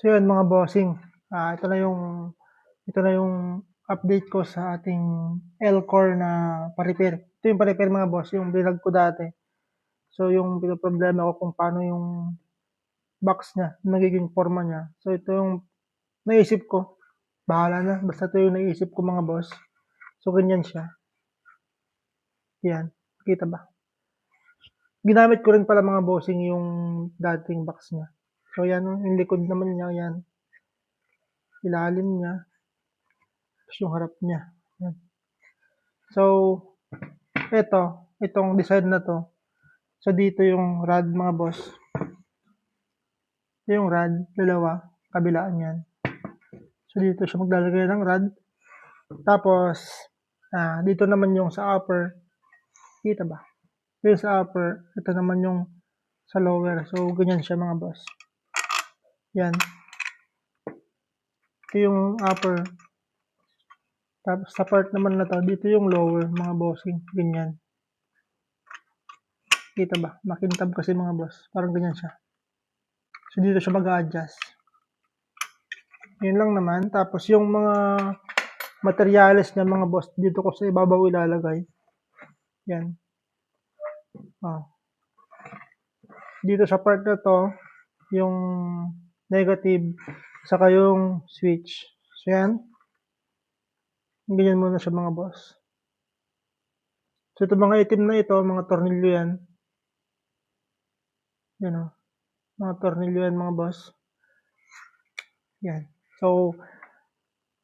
So yun mga bossing, ito na yung update ko sa ating L-Core na pa-repair. Ito yung pa-repair mga boss, yung binag ko dati. So yung pinoproblema ko kung paano yung box niya, magiging forma niya. So ito yung naisip ko, bahala na, basta ito yung naisip ko mga boss. So ganyan siya. Yan, kita ba? Ginamit ko rin pala mga bossing yung dating box niya. So yan, yung likod naman niya, yan. Ilalim niya. Tapos yung harap niya. Yan. So, itong design na to. So dito yung rod mga boss. Ito yung rod, dalawa, kabilaan yan. So dito siya maglalagay ng rod. Tapos, dito naman yung sa upper. Kita ba? Yung sa upper, ito naman yung sa lower. So ganyan siya mga boss. Yan. Ito yung upper. Tapos sa part naman na to, dito yung lower mga bossing. Ganyan. Kita ba? Makintab kasi mga boss. Parang ganyan siya. So dito siya mag-a-adjust. Yun lang naman. Tapos yung mga materials niya mga boss, dito ko sa ibabaw ilalagay. Yan. Oh. Dito sa part na to, yung negative, saka yung switch. So yan. Ganyan muna siya mga boss. So ito mga itim na ito, mga tornilyo yan. Yan o. Mga tornilyo yan mga boss. Yan. So,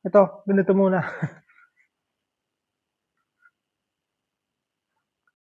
ito, ganito muna.